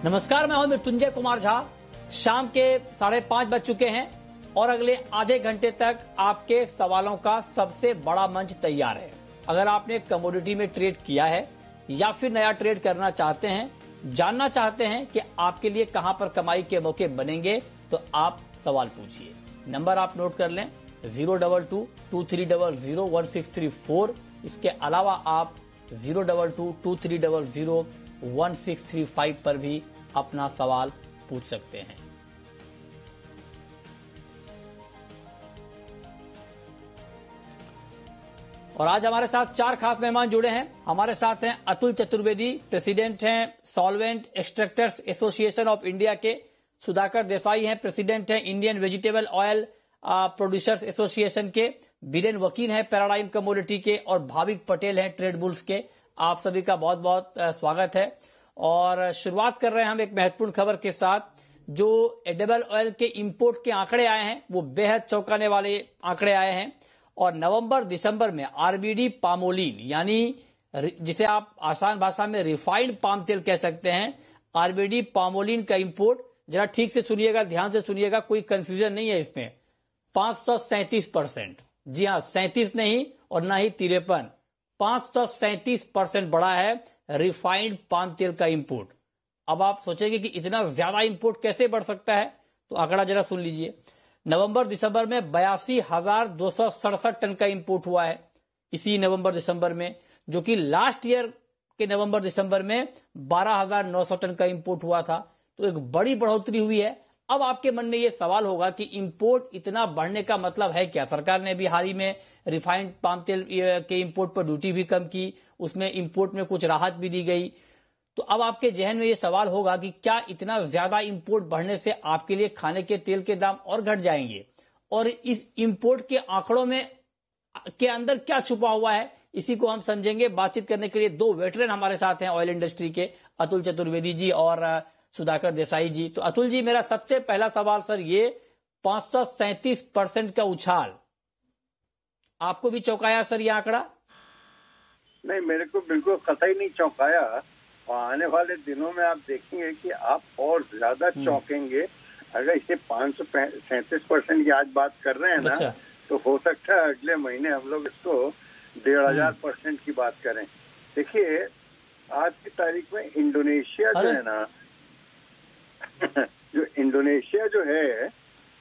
नमस्कार, मैं हूं मृत्युंजय कुमार झा। शाम के 5:30 बज चुके हैं और अगले आधे घंटे तक आपके सवालों का सबसे बड़ा मंच तैयार है। अगर आपने कमोडिटी में ट्रेड किया है या फिर नया ट्रेड करना चाहते हैं, जानना चाहते हैं कि आपके लिए कहां पर कमाई के मौके बनेंगे, तो आप सवाल पूछिए। नंबर आप नोट कर लें 022-2300-1634। इसके अलावा आप 022-2300-1635 पर भी अपना सवाल पूछ सकते हैं। और आज हमारे साथ 4 खास मेहमान जुड़े हैं। हमारे साथ हैं अतुल चतुर्वेदी, प्रेसिडेंट हैं solvent extractors association of India के। सुधाकर देसाई हैं, प्रेसिडेंट हैं Indian vegetable oil producers association के। बीरेन वकील हैं पैराडाइम कमोडिटी के। और भाविक पटेल हैं ट्रेड बुल्स के। आप सभी का बहुत बहुत स्वागत है। और शुरुआत कर रहे हैं हम एक महत्वपूर्ण खबर के साथ। जो एडिबल ऑयल के इंपोर्ट के आंकड़े आए हैं वो बेहद चौंकाने वाले आंकड़े आए हैं। और नवंबर दिसंबर में आरबीडी पामोलिन, यानी जिसे आप आसान भाषा में रिफाइंड पाम तेल कह सकते हैं, आरबीडी पामोलिन का इंपोर्ट, जरा ठीक से सुनिएगा, ध्यान से सुनिएगा, कोई कंफ्यूजन नहीं है इसमें, 537%। जी हां, 37 नहीं और ना ही 53, 537% बढ़ा है रिफाइंड पाम तेल का इंपोर्ट। अब आप सोचेंगे कि इतना ज्यादा इंपोर्ट कैसे बढ़ सकता है, तो आंकड़ा जरा सुन लीजिए। नवंबर दिसंबर में 82,267 टन का इंपोर्ट हुआ है इसी नवंबर दिसंबर में, जो कि लास्ट ईयर के नवंबर दिसंबर में 12,900 टन का इंपोर्ट हुआ था। तो एक बड़ी बढ़ोतरी हुई है। अब आपके मन में यह सवाल होगा कि इंपोर्ट इतना बढ़ने का मतलब है क्या। सरकार ने भी हाल ही में रिफाइंड पाम तेल के इंपोर्ट पर ड्यूटी भी कम की, उसमें इंपोर्ट में कुछ राहत भी दी गई। तो अब आपके जहन में यह सवाल होगा कि क्या इतना ज्यादा इंपोर्ट बढ़ने से आपके लिए खाने के तेल के दाम और घट जाएंगे, और इस इंपोर्ट के आंकड़ों में के अंदर क्या छुपा हुआ है, इसी को हम समझेंगे। बातचीत करने के लिए 2 वेटरन हमारे साथ हैं ऑयल इंडस्ट्री के, अतुल चतुर्वेदी जी और सुधाकर देसाई जी। तो अतुल जी, मेरा सबसे पहला सवाल सर, ये 537% का उछाल आपको भी चौंकाया सर ये आंकड़ा? नहीं, मेरे को बिल्कुल कतई नहीं चौंकाया। और आने वाले दिनों में आप देखेंगे कि आप और ज्यादा चौंकेंगे। अगर इसे 537% की आज बात कर रहे हैं ना, अच्छा। तो हो सकता है अगले महीने हम लोग इसको 1,500% की बात करें। देखिए, आज की तारीख में इंडोनेशिया जो है ना जो इंडोनेशिया जो है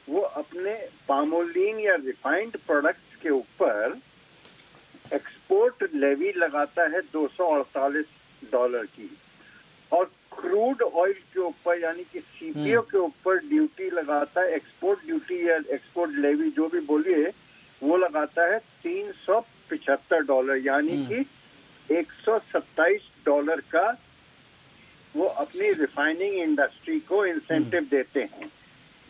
वो अपने पामोलिन या रिफाइंड प्रोडक्ट्स के ऊपर एक्सपोर्ट लेवी लगाता है $248 की, और क्रूड ऑयल के ऊपर यानी कि सीपीओ के ऊपर ड्यूटी लगाता है, एक्सपोर्ट ड्यूटी या एक्सपोर्ट लेवी जो भी बोलिए, वो लगाता है $375, यानी कि $127 का वो अपनी रिफाइनिंग इंडस्ट्री को इंसेंटिव देते हैं।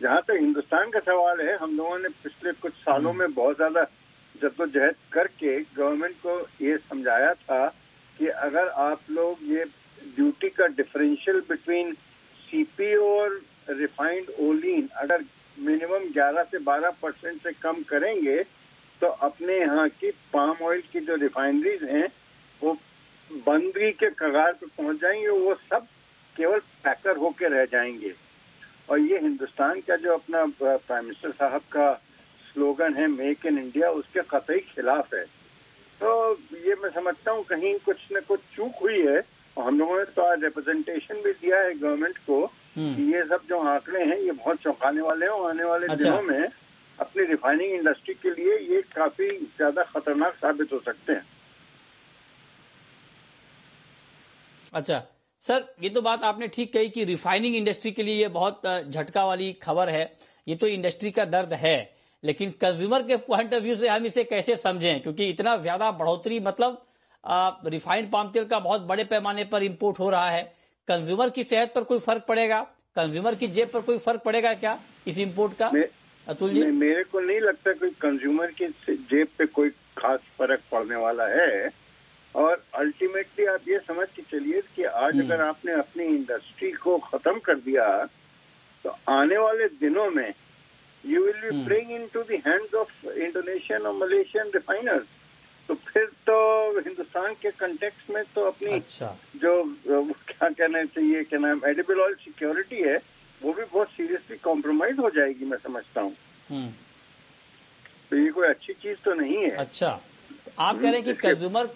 जहां तक हिंदुस्तान का सवाल है, हम लोगों ने पिछले कुछ सालों में बहुत ज्यादा जद्दोजहद करके गवर्नमेंट को ये समझाया था कि अगर आप लोग ये ड्यूटी का डिफरेंशियल बिटवीन सीपीओ और रिफाइंड ओलिन अगर मिनिमम 11 से 12% से कम करेंगे, तो अपने यहाँ की पाम ऑयल की जो रिफाइनरीज हैं वो बंदगी के कगार पे पहुंच जाएंगे। वो सब केवल पैकर होके रह जाएंगे। और ये हिंदुस्तान का जो अपना प्राइम मिनिस्टर साहब का स्लोगन है मेक इन इंडिया, उसके कतई खिलाफ है। तो ये मैं समझता हूँ कहीं कुछ न कुछ चूक हुई है। और हम लोगों ने तो आज रिप्रेजेंटेशन भी दिया है गवर्नमेंट को कि ये सब जो आंकड़े हैं ये बहुत चौंकाने वाले हैं और आने वाले दिनों में अपनी रिफाइनिंग इंडस्ट्री के लिए ये काफी ज्यादा खतरनाक साबित हो सकते हैं। अच्छा सर, ये तो बात आपने ठीक कही कि रिफाइनिंग इंडस्ट्री के लिए ये बहुत झटका वाली खबर है। ये तो इंडस्ट्री का दर्द है, लेकिन कंज्यूमर के पॉइंट ऑफ व्यू से हम इसे कैसे समझें, क्योंकि इतना ज्यादा बढ़ोतरी, मतलब रिफाइंड पाम तेल का बहुत बड़े पैमाने पर इंपोर्ट हो रहा है। कंज्यूमर की सेहत पर कोई फर्क पड़ेगा, कंज्यूमर की जेब पर कोई फर्क पड़ेगा क्या इस इंपोर्ट का? अतुल जी, मेरे को नहीं लगता कोई कंज्यूमर की जेब पे कोई खास फर्क पड़ने वाला है। और अल्टीमेटली आप ये समझ के चलिए कि आज अगर आपने अपनी इंडस्ट्री को खत्म कर दिया, तो आने वाले दिनों में you will be playing into the hands of Indonesian or Malaysian refiners. तो फिर तो हिंदुस्तान के कंटेक्स्ट में तो अपनी अच्छा। जो क्या कहना चाहिए, क्या नाम, एडिबल ऑयल सिक्योरिटी है, वो भी बहुत सीरियसली कॉम्प्रोमाइज हो जाएगी, मैं समझता हूँ। तो ये कोई अच्छी चीज तो नहीं है। अच्छा, तो आप कह रहे हैं कि कंज्यूमर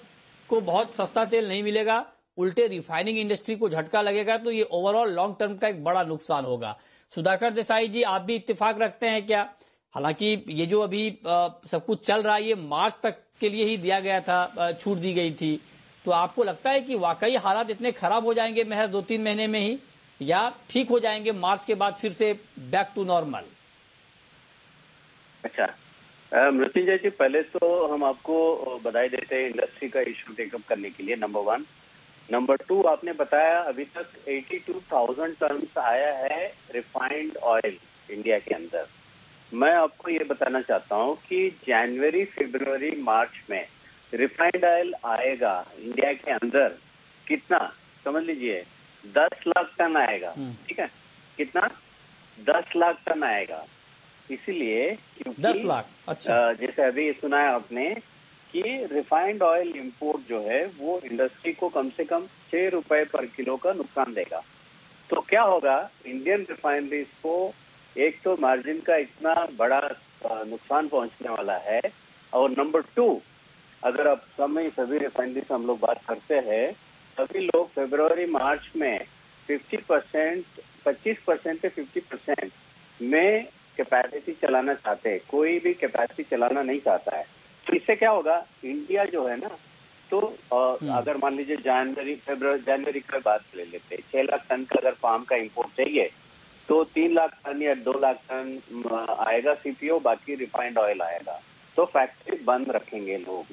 को बहुत सस्ता तेल नहीं मिलेगा, उल्टे रिफाइनिंग इंडस्ट्री को झटका लगेगा, तो ये ओवरऑल लॉन्ग टर्म का एक बड़ा नुकसान होगा। सुधाकर देसाई जी, आप भी इत्तेफाक रखते हैं क्या? हालांकि ये जो अभी सब कुछ चल रहा है, ये मार्च तक के लिए ही दिया गया था, छूट दी गई थी, तो आपको लगता है कि वाकई हालात इतने खराब हो जाएंगे महज 2-3 महीने में ही, या ठीक हो जाएंगे मार्च के बाद फिर से बैक टू नॉर्मल? अच्छा, मृत्युंजय जी, पहले तो हम आपको बधाई देते हैं इंडस्ट्री का इशू टेकअप करने के लिए, नंबर 1। नंबर 2, आपने बताया अभी तक 82,000 टन आया है रिफाइंड ऑयल इंडिया के अंदर। मैं आपको ये बताना चाहता हूँ कि जनवरी, फरवरी, मार्च में रिफाइंड ऑयल आएगा इंडिया के अंदर कितना, समझ लीजिए 10 लाख टन आएगा। ठीक है, कितना? 10 लाख टन आएगा। इसीलिए क्योंकि 10 लाख, अच्छा। जैसे अभी सुना है आपने कि रिफाइंड ऑयल इंपोर्ट जो है वो इंडस्ट्री को कम से कम 6 रुपए पर किलो का नुकसान देगा। तो क्या होगा, इंडियन रिफाइनरीज को एक तो मार्जिन का इतना बड़ा नुकसान पहुंचने वाला है, और नंबर 2, अगर अब सभी रिफाइनरी से हम लोग बात करते हैं, सभी लोग फरवरी मार्च में 50%, 25% से 50% में कैपेसिटी चलाना चाहते हैं। कोई भी कैपेसिटी चलाना नहीं चाहता है। तो इससे क्या होगा, इंडिया जो है ना, तो अगर मान लीजिए जनवरी का बात ले लेते हैं, 6 लाख टन का अगर पाम का इंपोर्ट चाहिए, तो 3 लाख टन या 2 लाख टन आएगा सीपीओ, बाकी रिफाइंड ऑयल आएगा। तो फैक्ट्री बंद रखेंगे लोग।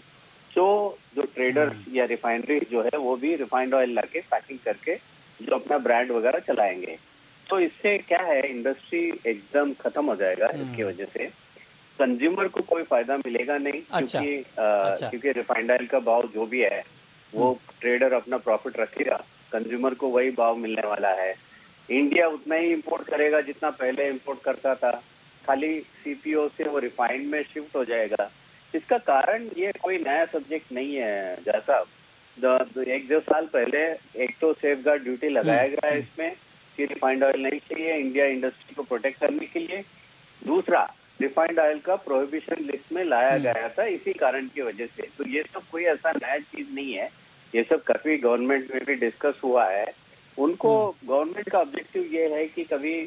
तो जो ट्रेडर्स या रिफाइनरी जो है वो भी रिफाइंड ऑयल लाके पैकिंग करके जो अपना ब्रांड वगैरह चलाएंगे। तो इससे क्या है, इंडस्ट्री एकदम खत्म हो जाएगा। इसकी वजह से कंज्यूमर को कोई फायदा मिलेगा नहीं। अच्छा। क्योंकि रिफाइंड ऑयल का भाव जो भी है वो ट्रेडर अपना प्रॉफिट रखेगा, कंज्यूमर को वही भाव मिलने वाला है। इंडिया उतना ही इंपोर्ट करेगा जितना पहले इंपोर्ट करता था, खाली सीपीओ से वो रिफाइंड में शिफ्ट हो जाएगा। इसका कारण ये कोई नया सब्जेक्ट नहीं है। जैसा 1-2 साल पहले एक तो सेफ गार्ड ड्यूटी लगाया गया है इसमें कि रिफाइंड ऑयल नहीं चाहिए इंडिया इंडस्ट्री को प्रोटेक्ट करने के लिए। दूसरा, रिफाइंड ऑयल का प्रोहिबिशन लिस्ट में लाया गया था इसी कारण की वजह से। तो ये सब कोई ऐसा नया चीज नहीं है, ये सब काफी गवर्नमेंट में भी डिस्कस हुआ है। उनको गवर्नमेंट का ऑब्जेक्टिव ये है कि कभी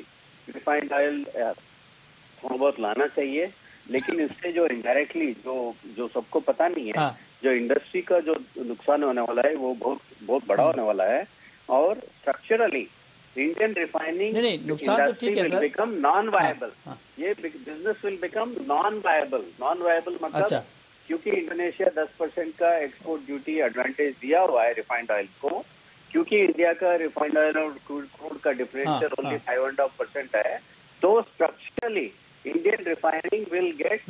रिफाइंड ऑयल थोड़ा बहुत लाना चाहिए, लेकिन इससे जो इनडायरेक्टली जो सबको पता नहीं है, जो इंडस्ट्री का जो नुकसान होने वाला है वो बहुत बड़ा होने वाला है। और structurally Indian refining industry will become non viable. ये business will become non viable. Non viable मतलब क्योंकि इंडोनेशिया 10% का एक्सपोर्ट ड्यूटी एडवांटेज दिया हुआ है रिफाइंड ऑयल को, क्योंकि इंडिया का रिफाइंड ऑयल और क्रूड का डिफरेंशियल ओनली 5.5% है, तो structurally Indian refining will get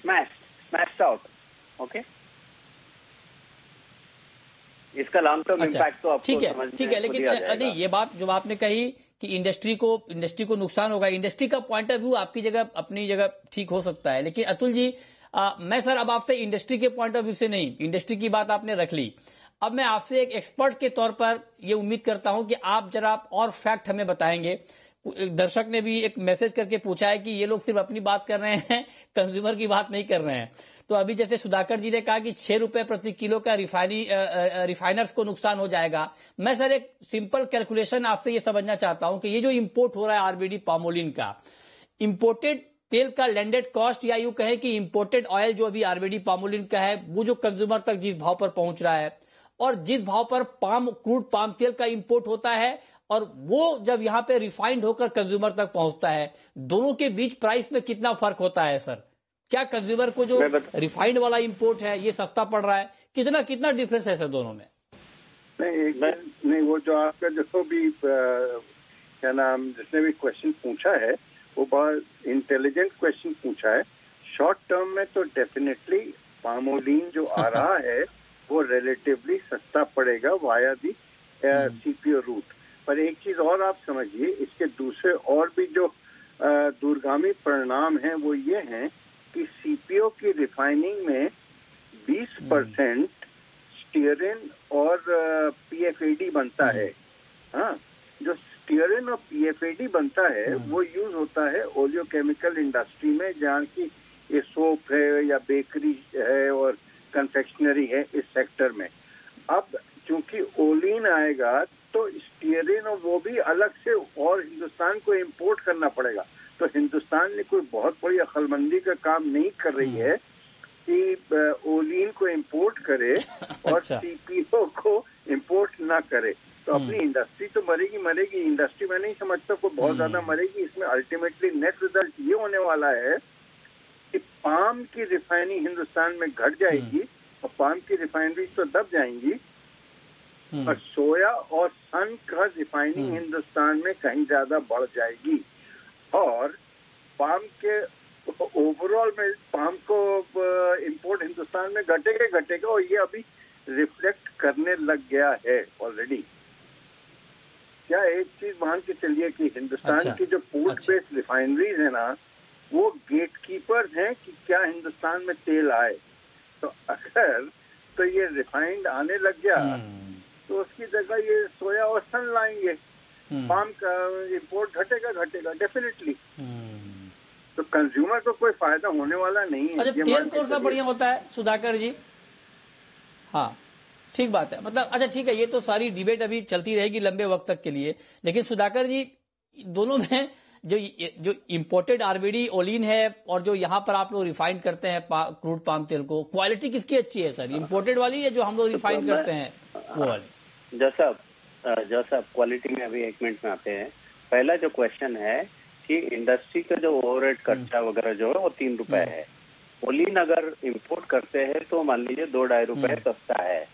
smashed out. Okay, इसका लॉन्ग टर्म इम्पैक्ट तो आपको ठीक है, लेकिन नहीं, ये बात जो आपने कही कि इंडस्ट्री को नुकसान होगा, इंडस्ट्री का पॉइंट ऑफ व्यू आपकी जगह अपनी जगह ठीक हो सकता है, लेकिन अतुल जी मैं सर अब आपसे इंडस्ट्री के पॉइंट ऑफ व्यू से नहीं, इंडस्ट्री की बात आपने रख ली, अब मैं आपसे एक एक्सपर्ट के तौर पर ये उम्मीद करता हूं कि आप जरा और फैक्ट हमें बताएंगे। दर्शक ने भी एक मैसेज करके पूछा है कि ये लोग सिर्फ अपनी बात कर रहे हैं, कंज्यूमर की बात नहीं कर रहे हैं। तो अभी जैसे सुधाकर जी ने कहा कि 6 रुपए प्रति किलो का रिफाइनर्स को नुकसान हो जाएगा। मैं सर एक सिंपल कैलकुलेशन आपसे ये समझना चाहता हूं कि ये जो इंपोर्ट हो रहा है आरबीडी पामोलिन का, इंपोर्टेड तेल का लैंडेड कॉस्ट, या यूं कहें कि इंपोर्टेड ऑयल जो अभी आरबीडी पामोलिन का है, वो जो कंज्यूमर तक जिस भाव पर पहुंच रहा है और जिस भाव पर क्रूड पाम तेल का इंपोर्ट होता है, और वो जब यहां पे रिफाइंड होकर कंज्यूमर तक पहुंचता है, दोनों के बीच प्राइस में कितना फर्क होता है सर? क्या कंज्यूमर को जो रिफाइंड वाला इंपोर्ट है ये सस्ता पड़ रहा है? कितना डिफरेंस है सर दोनों में? नहीं, वो जो आपका जो भी क्या नाम, जिसने भी क्वेश्चन पूछा है वो बहुत इंटेलिजेंट क्वेश्चन पूछा है। शॉर्ट टर्म में तो डेफिनेटली पामोलिन जो आ रहा है वो रिलेटिवली सस्ता पड़ेगा वाया दी सीपीओ रूट। पर एक चीज और आप समझिए, इसके दूसरे और भी जो दूरगामी परिणाम हैं वो ये हैं कि सीपीओ की रिफाइनिंग में 20% स्टीयरिन और PFAD बनता है। हाँ, जो स्टीयरिन और PFAD बनता है वो यूज होता है ओलियोकेमिकल इंडस्ट्री में, जहाँ की ये सोप है या बेकरी है और कन्फेक्शनरी है, इस सेक्टर में। अब चूंकि ओलिन आएगा तो स्टीयरिन और वो भी अलग से और हिंदुस्तान को इंपोर्ट करना पड़ेगा। तो हिंदुस्तान ने कोई बहुत बड़ी अक्लमंदी का काम नहीं कर रही है कि ओलिन को इंपोर्ट करे और CPO को इंपोर्ट ना करे। तो अपनी इंडस्ट्री तो मरेगी। इंडस्ट्री में नहीं समझता कोई बहुत ज्यादा मरेगी। इसमें अल्टीमेटली नेट रिजल्ट ये होने वाला है कि पाम की रिफाइनिंग हिंदुस्तान में घट जाएगी और पाम की रिफाइनरी तो दब जाएंगी, और सोया और सन का रिफाइनिंग हिंदुस्तान में कहीं ज्यादा बढ़ जाएगी। और पाम के ओवरऑल में पाम को इंपोर्ट हिंदुस्तान में घटेगा और ये अभी रिफ्लेक्ट करने लग गया है ऑलरेडी। क्या एक चीज मान के चलिए कि हिंदुस्तान की जो पोर्ट बेस्ड रिफाइनरीज है ना, वो गेटकीपर्स हैं कि क्या हिंदुस्तान में तेल आए। तो अगर तो ये रिफाइंड आने लग गया तो उसकी जगह ये सोया और सन लाएंगे, पाम का इंपोर्ट घटेगा डेफिनेटली। तो कंज्यूमर को कोई फायदा होने वाला नहीं है। अच्छा, तेल कौन सा बढ़िया होता है सुधाकर जी? हाँ, ठीक बात है। मतलब अच्छा ठीक है, ये तो सारी डिबेट अभी चलती रहेगी लंबे वक्त तक के लिए, लेकिन सुधाकर जी दोनों में जो इम्पोर्टेड RBD ओलिन है और जो यहाँ पर आप लोग रिफाइन करते हैं क्रूड पाम तेल को, क्वालिटी किसकी अच्छी है सर, इम्पोर्टेड वाली या जो हम लोग रिफाइन करते हैं वो वाली? जैसा क्वालिटी में अभी 1 मिनट में आते हैं। पहला जो क्वेश्चन है कि इंडस्ट्री का जो ओवरहेड खर्चा वगैरह जो है वो 3 रुपए है। ओलिन अगर इंपोर्ट करते हैं तो मान लीजिए 2-2.5 रुपए सस्ता है,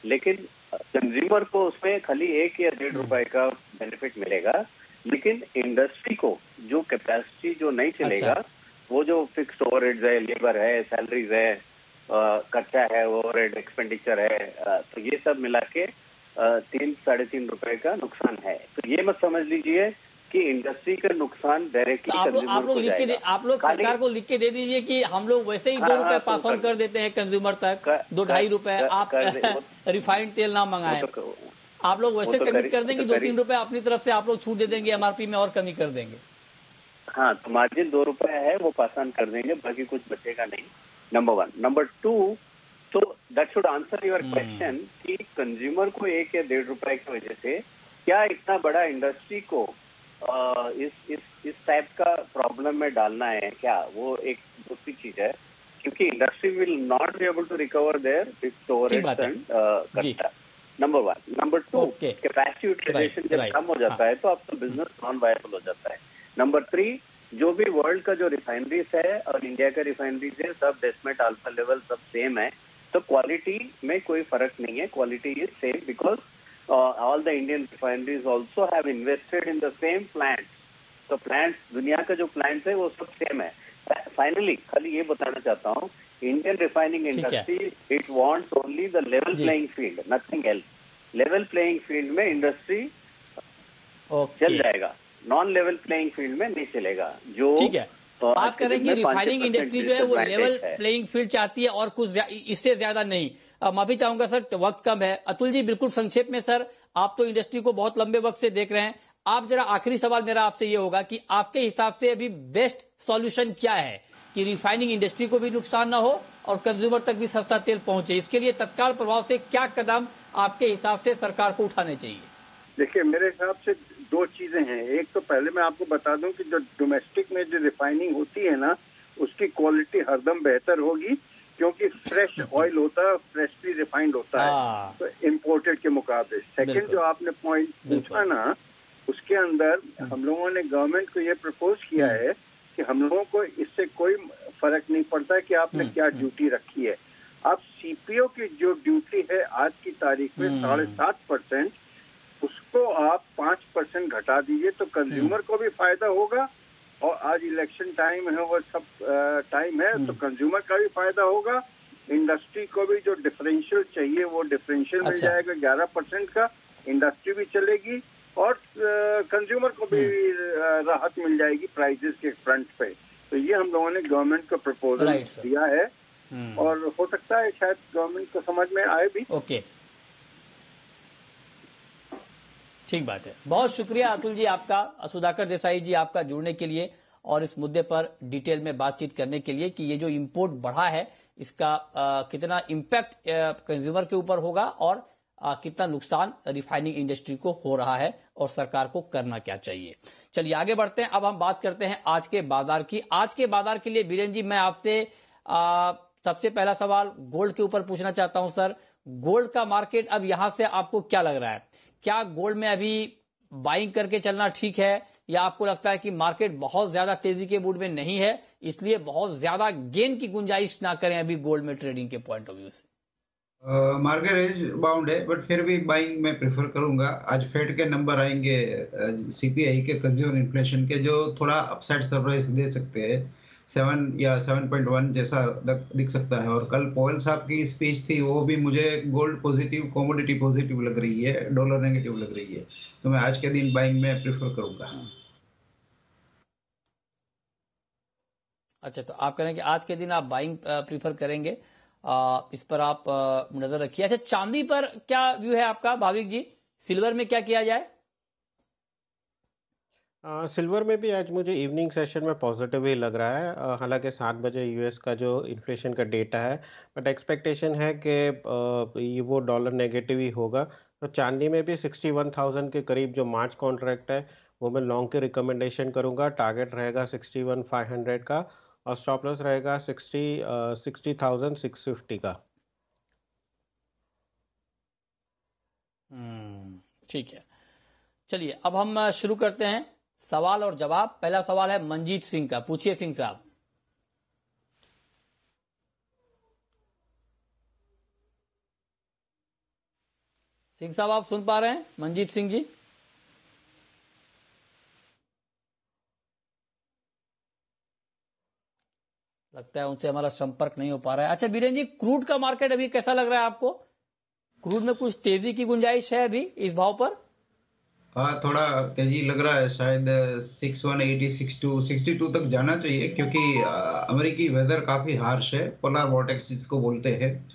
लेकिन कंज्यूमर को उसमें खाली 1 या 1.5 रुपए का बेनिफिट मिलेगा। लेकिन इंडस्ट्री को जो कैपेसिटी जो नहीं चलेगा, वो जो फिक्स्ड ओवरहेड्स है, लेबर है, सैलरीज है, खर्चा है, ओवरहेड एक्सपेंडिचर है, तो ये सब मिला के 3-3.5 रुपए का नुकसान है। तो ये मत समझ लीजिए कि इंडस्ट्री का नुकसान डायरेक्टली आप लोग सरकार को लिख के दे दीजिए कि हम लोग वैसे ही 2 रुपए पास ऑन कर देते हैं कंज्यूमर तक, 2-2.5 रुपए आप रिफाइंड तेल ना मंगाएं। आप लोग वैसे कमिट कर देंगे 2-3 रुपए अपनी तरफ से आप लोग छूट दे देंगे, MRP में और कमी कर देंगे। हाँ, तो मार्जिन 2 रुपए है वो पास ऑन कर देंगे, बाकी कुछ बचेगा नहीं। नंबर 1। नंबर 2, तो that should answer your question कि कंज्यूमर को 1 या 1.5 रुपए की वजह से क्या इतना बड़ा इंडस्ट्री को इस टाइप का प्रॉब्लम में डालना है क्या? वो एक दूसरी चीज है, क्योंकि industry will not be able to recover their fixed overheads. Number 1। Number 2, capacity utilization जब कम हो जाता है तो आपका बिजनेस नॉन वायबल हो जाता है। नंबर 3, जो भी वर्ल्ड का जो रिफाइनरीज है और इंडिया का रिफाइनरीज है, सब डेसिमेट अल्फा लेवल सब सेम है, तो क्वालिटी में कोई फर्क नहीं है। Quality is same because all the Indian refineries also have invested in the same plants. तो प्लांट्स, दुनिया का जो प्लांट्स है वो सब सेम है। फाइनली खाली ये बताना चाहता हूँ, Indian refining industry it wants only the level playing field, nothing else. Level playing field में इंडस्ट्री चल जाएगा, नॉन लेवल प्लेइंग फील्ड में नहीं चलेगा। जो ठीक है, बात करेंगे रिफाइनिंग इंडस्ट्री जो है वो लेवल प्लेइंग फील्ड चाहती है और कुछ इससे ज्यादा नहीं। माफी चाहूंगा सर, वक्त कम है। अतुल जी बिल्कुल संक्षेप में सर, आप तो इंडस्ट्री को बहुत लंबे वक्त से देख रहे हैं, आप जरा आखिरी सवाल मेरा आपसे ये होगा कि आपके हिसाब से अभी बेस्ट सॉल्यूशन क्या है कि रिफाइनिंग इंडस्ट्री को भी नुकसान ना हो और कंज्यूमर तक भी सस्ता तेल पहुंचे? इसके लिए तत्काल प्रभाव से क्या कदम आपके हिसाब से सरकार को उठाने चाहिए? देखिए, मेरे हिसाब से 2 चीजें हैं। एक तो पहले मैं आपको बता दूं कि जो डोमेस्टिक में जो रिफाइनिंग होती है ना, उसकी क्वालिटी हरदम बेहतर होगी, क्योंकि फ्रेश ऑयल होता है, फ्रेशली रिफाइंड होता है तो इम्पोर्टेड के मुकाबले। सेकंड जो आपने पॉइंट पूछा ना, उसके अंदर हम लोगों ने गवर्नमेंट को ये प्रपोज किया है कि हम लोगों को इससे कोई फर्क नहीं पड़ता है कि आपने क्या ड्यूटी रखी है। अब CPO की जो ड्यूटी है आज की तारीख में 7.5%, उसको आप 5% घटा दीजिए तो कंज्यूमर को भी फायदा होगा, और आज इलेक्शन टाइम है, वो सब टाइम है, तो कंज्यूमर का भी फायदा होगा, इंडस्ट्री को भी जो डिफरेंशियल चाहिए वो डिफरेंशियल मिल जाएगा 11% का, इंडस्ट्री भी चलेगी और कंज्यूमर को भी राहत मिल जाएगी प्राइजेस के फ्रंट पे। तो ये हम लोगों ने गवर्नमेंट को प्रपोजल दिया है और हो सकता है शायद गवर्नमेंट को समझ में आए भी। ओके, ठीक बात है। बहुत शुक्रिया अतुल जी आपका, सुधाकर देसाई जी आपका जुड़ने के लिए और इस मुद्दे पर डिटेल में बातचीत करने के लिए कि ये जो इंपोर्ट बढ़ा है इसका कितना इम्पैक्ट कंज्यूमर के ऊपर होगा और कितना नुकसान रिफाइनिंग इंडस्ट्री को हो रहा है और सरकार को करना क्या चाहिए। चलिए आगे बढ़ते हैं। अब हम बात करते हैं आज के बाजार की। आज के बाजार के लिए बीरेन जी मैं आपसे सबसे पहला सवाल गोल्ड के ऊपर पूछना चाहता हूं। सर, गोल्ड का मार्केट अब यहां से आपको क्या लग रहा है? क्या गोल्ड में अभी बाइंग करके चलना ठीक है या आपको लगता है कि मार्केट बहुत ज्यादा तेजी के मूड में नहीं है, इसलिए बहुत ज्यादा गेन की गुंजाइश ना करें अभी गोल्ड में ट्रेडिंग के पॉइंट ऑफ व्यू से? मार्केट रेंज बाउंड है, बट फिर भी बाइंग मैं प्रेफर करूंगा। आज फेड के नंबर आएंगे, सीपीआई के, कंज्यूमर इन्फ्लेशन के, जो थोड़ा अपसाइड सरप्राइज दे सकते हैं। 7 या 7.1 जैसा दिख सकता है। और कल पॉवेल साहब की स्पीच थी, वो भी मुझे गोल्ड पॉजिटिव, कमोडिटी पॉजिटिव लग रही है, डॉलर नेगेटिव लग रही है। तो मैं आज के दिन बाइंग में प्रेफर करूंगा। अच्छा, तो आप कह रहे हैं कि आज के दिन आप बाइंग प्रीफर करेंगे, इस पर आप नजर रखिए। अच्छा, चांदी पर क्या व्यू है आपका भाविक जी? सिल्वर में क्या किया जाए? सिल्वर में भी आज मुझे इवनिंग सेशन में पॉजिटिव ही लग रहा है। हालांकि 7 बजे यूएस का जो इन्फ्लेशन का डेटा है, बट एक्सपेक्टेशन है कि ये वो डॉलर नेगेटिव ही होगा। तो चांदी में भी 61,000 के करीब जो मार्च कॉन्ट्रैक्ट है वो मैं लॉन्ग के रिकमेंडेशन करूंगा। टारगेट रहेगा 61,500 का और स्टॉप लॉस रहेगा 60,650 का। ठीक है, चलिए अब हम शुरू करते हैं सवाल और जवाब। पहला सवाल है मंजीत सिंह का। पूछिए सिंह साहब। सिंह साहब आप सुन पा रहे हैं? मंजीत सिंह जी, लगता है उनसे हमारा संपर्क नहीं हो पा रहा है। अच्छा बीरेन जी, क्रूड का मार्केट अभी कैसा लग रहा है आपको? क्रूड में कुछ तेजी की गुंजाइश है अभी इस भाव पर? हाँ, थोड़ा तेजी लग रहा है। शायद 6180, 62 तक जाना चाहिए, क्योंकि अमेरिकी वेदर काफी हार्श है। पोलर वॉर्टेक्स जिसको बोलते हैं,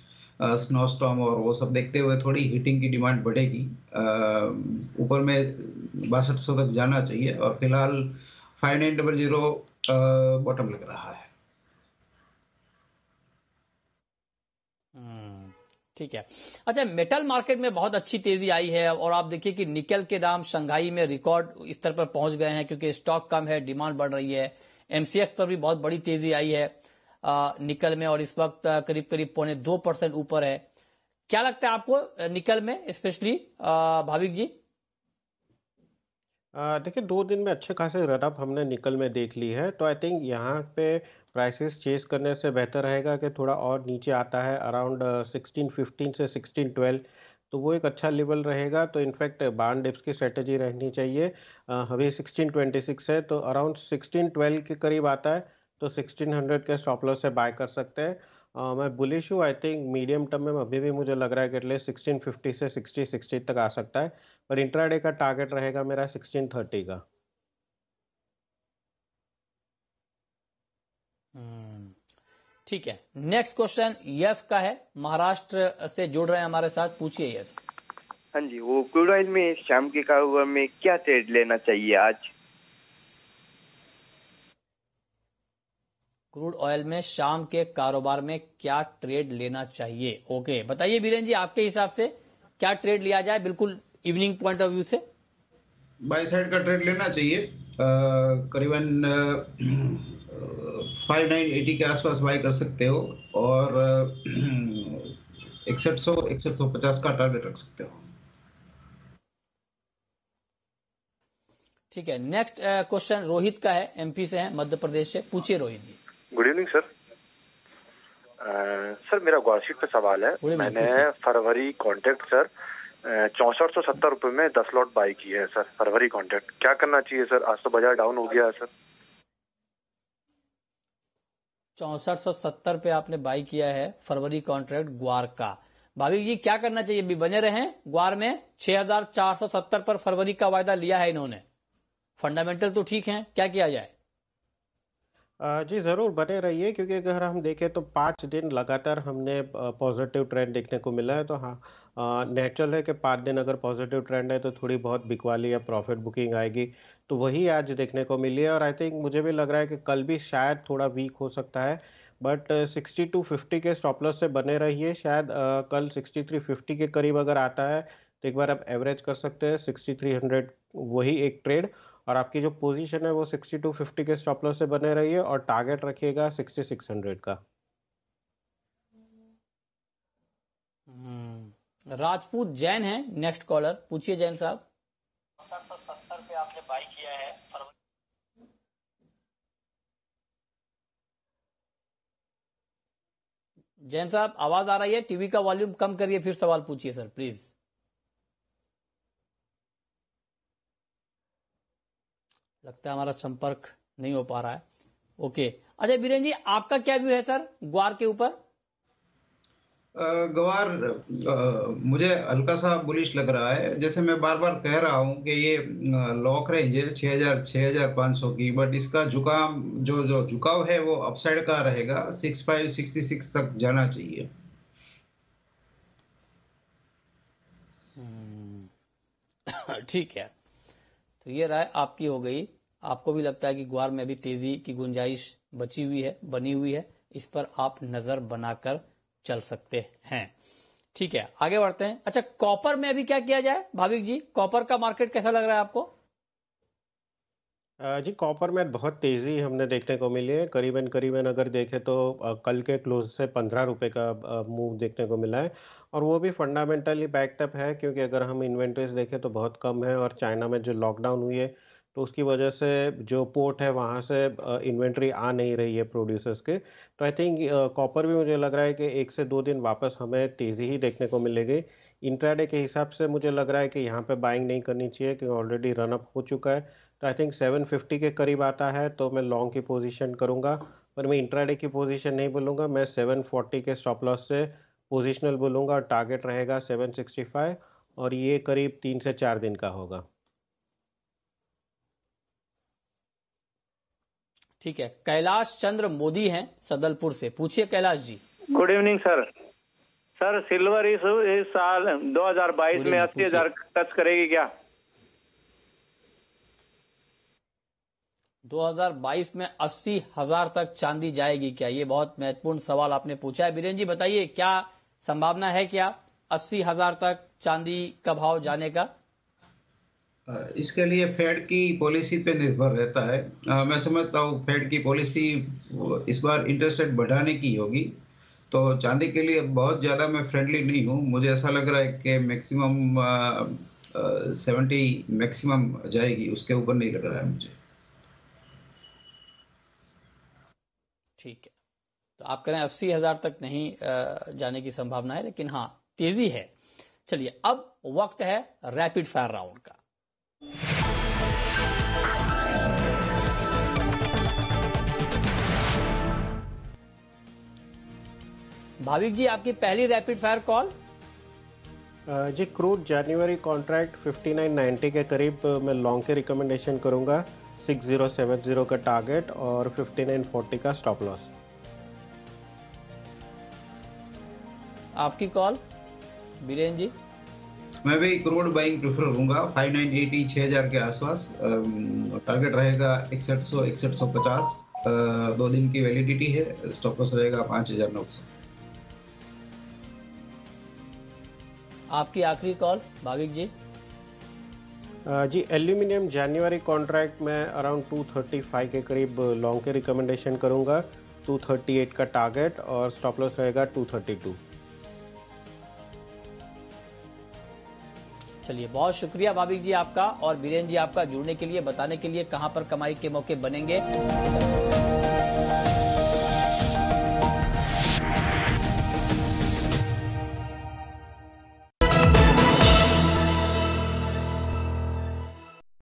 स्नो स्टॉर्म और वो सब देखते हुए थोड़ी हीटिंग की डिमांड बढ़ेगी। ऊपर में 6200 तक जाना चाहिए और फिलहाल 5900 बॉटम लग रहा है। ठीक है। अच्छा, मेटल मार्केट में बहुत अच्छी तेजी आई है और आप देखिए कि निकल के दाम शंघाई में रिकॉर्ड स्तर पर पहुंच गए हैं क्योंकि स्टॉक कम है, डिमांड बढ़ रही है। एमसीएक्स पर भी बहुत बड़ी तेजी आई है निकल में और इस वक्त करीब करीब 0.2% ऊपर है। क्या लगता है आपको निकल में स्पेशली भाविक जी? देखिए 2 दिन में अच्छे खासे रनअप हमने निकल में देख ली है। तो आई थिंक यहाँ पे प्राइसेस चेस करने से बेहतर रहेगा कि थोड़ा और नीचे आता है अराउंड 1615 से 1612, तो वो एक अच्छा लेवल रहेगा। तो इनफैक्ट बार्न डिप्स की स्ट्रेटेजी रहनी चाहिए। अभी 1626 है, तो अराउंड 1612 के करीब आता है तो 1600 के स्टॉप लॉस से बाय कर सकते हैं। मैं बुलिश हूँ। आई थिंक मीडियम टर्म में अभी भी मुझे लग रहा है कि एटलीस्ट 1650 से 60 तक आ सकता है, पर इंट्राडे का टारगेट रहेगा मेरा 1630 का। ठीक है, नेक्स्ट क्वेश्चन यस का है, महाराष्ट्र से जुड़ रहे हैं हमारे साथ। पूछिए यस। हाँ जी, वो क्रूड ऑयल में शाम के कारोबार में क्या ट्रेड लेना चाहिए आज? क्रूड ऑयल में शाम के कारोबार में क्या ट्रेड लेना चाहिए? ओके, बताइए बीरेन जी, आपके हिसाब से क्या ट्रेड लिया जाए बिल्कुल इवनिंग पॉइंट ऑफ व्यू से? बाय साइड का ट्रेड लेना चाहिए। करीबन 5980 के आसपास बाय कर सकते हो और 6150 का टारगेट रख सकते हो। ठीक है, नेक्स्ट क्वेश्चन रोहित का है, एमपी से है, मध्य प्रदेश से। पूछिए Rohit ji. Good evening sir. Sir मेरा गौरशीट पे सवाल है। मैंने फरवरी कॉन्ट्रैक्ट सर 6470 रुपए में 10 लॉट बाई की है सर, फरवरी कॉन्ट्रैक्ट। क्या करना चाहिए सर? आज तो बाजार डाउन हो गया है सर। 6470 पे आपने बाई किया है फरवरी कॉन्ट्रैक्ट ग्वार का। भाविक जी क्या करना चाहिए? भी बने रहें ग्वार में? 6470 पर फरवरी का वायदा लिया है इन्होंने, फंडामेंटल तो ठीक है, क्या किया जाए? जी ज़रूर बने रहिए, क्योंकि अगर हम देखें तो 5 दिन लगातार हमने पॉजिटिव ट्रेंड देखने को मिला है। तो हाँ, नेचुरल है कि 5 दिन अगर पॉजिटिव ट्रेंड है तो थोड़ी बहुत बिकवाली या प्रॉफिट बुकिंग आएगी। तो वही आज देखने को मिली है, और आई थिंक मुझे भी लग रहा है कि कल भी शायद थोड़ा वीक हो सकता है। बट 6250 के स्टॉप लॉस से बने रहिए। शायद कल 6350 के करीब अगर आता है तो एक बार आप एवरेज कर सकते हैं 6300, वही एक ट्रेड। और आपकी जो पोजीशन है वो 6250 के स्टॉप लॉस से बने रहिए, और टारगेट रखिएगा 6600 का। राजपूत जैन है नेक्स्ट कॉलर, पूछिए जैन साहब। 70 पे आपने बाई किया है। जैन साहब आवाज आ रही है? टीवी का वॉल्यूम कम करिए, फिर सवाल पूछिए सर प्लीज। लगता है हमारा संपर्क नहीं हो पा रहा है। ओके, अच्छा बीरेन जी, आपका क्या व्यू है सर ग्वार के ऊपर? ग्वार मुझे हल्का सा बुलिश लग रहा है। जैसे मैं बार बार कह रहा हूं कि ये लॉक रेंज है 6500 की, बट इसका झुकाव जो झुकाव है वो अपसाइड का रहेगा। 6566 तक जाना चाहिए। ठीक है, तो ये राय आपकी हो गई। आपको भी लगता है कि ग्वार में भी तेजी की गुंजाइश बची हुई है, बनी हुई है, इस पर आप नजर बनाकर चल सकते हैं। ठीक है, आगे बढ़ते हैं। अच्छा, कॉपर में अभी क्या किया जाए भाविक जी? कॉपर का मार्केट कैसा लग रहा है आपको? जी कॉपर में बहुत तेजी हमने देखने को मिली है। करीबन अगर देखें तो कल के क्लोज से 15 रुपए का मूव देखने को मिला है, और वो भी फंडामेंटली बैकअप है, क्योंकि अगर हम इन्वेंट्रीज देखें तो बहुत कम है, और चाइना में जो लॉकडाउन हुई है तो उसकी वजह से जो पोर्ट है वहाँ से इन्वेंट्री आ नहीं रही है प्रोड्यूसर्स के। तो आई थिंक कॉपर भी मुझे लग रहा है कि 1 से 2 दिन वापस हमें तेजी ही देखने को मिलेगी। इंट्राडे के हिसाब से मुझे लग रहा है कि यहाँ पे बाइंग नहीं करनी चाहिए, क्योंकि ऑलरेडी रन अप हो चुका है। तो आई थिंक 750 के करीब आता है तो मैं लॉन्ग की पोजीशन करूंगा, पर मैं इंट्राडे की पोजीशन नहीं बोलूंगा। मैं 740 के स्टॉप लॉस से पोजीशनल बोलूंगा, और टारगेट रहेगा 765, और ये करीब 3 से 4 दिन का होगा। ठीक है, कैलाश चंद्र मोदी हैं सदलपुर से, पूछिए Kailash ji. Good evening sir. Sir silver इस साल 2022 में 80,000 टच करेगी क्या? 2022 में 80,000 तक चांदी जाएगी क्या? ये बहुत महत्वपूर्ण सवाल आपने पूछा है। बीरेन जी बताइए, क्या संभावना है क्या 80,000 तक चांदी का भाव जाने का? इसके लिए फेड की पॉलिसी पे निर्भर रहता है। मैं समझता हूँ फेड की पॉलिसी इस बार इंटरेस्ट रेट बढ़ाने की होगी, तो चांदी के लिए बहुत ज़्यादा मैं फ्रेंडली नहीं हूँ। मुझे ऐसा लग रहा है कि मैक्सिमम 70 मैक्सिमम जाएगी, उसके ऊपर नहीं लग रहा है मुझे। ठीक है, तो आप करें 80,000 तक नहीं जाने की संभावना है, लेकिन हाँ तेजी है। चलिए, अब वक्त है रैपिड फायर राउंड का। भाविक जी, आपकी पहली रैपिड फायर कॉल। जी क्रूड जनवरी कॉन्ट्रैक्ट 5990 के करीब मैं लॉन्ग के रिकमेंडेशन करूंगा। 6070 का टारगेट और 5940 का स्टॉप लॉस। आपकी कॉल बीरेन जी। मैं भी क्रूड बाइंग प्रेफर करूंगा 5980 6000 के आसपास। टारगेट रहेगा 6100 6150। 2 दिन की वैलिडिटी है। स्टॉप लॉस रहेगा 5900। आपकी आखिरी कॉल भाविक जी। जी एल्यूमिनियम जनवरी कॉन्ट्रैक्ट में अराउंड 235 के करीब लॉन्ग के रिकमेंडेशन करूंगा। 238 का टारगेट और स्टॉप लॉस रहेगा 232। चलिए, बहुत शुक्रिया भाविक जी आपका और बीरेन जी आपका जुड़ने के लिए, बताने के लिए कहां पर कमाई के मौके बनेंगे।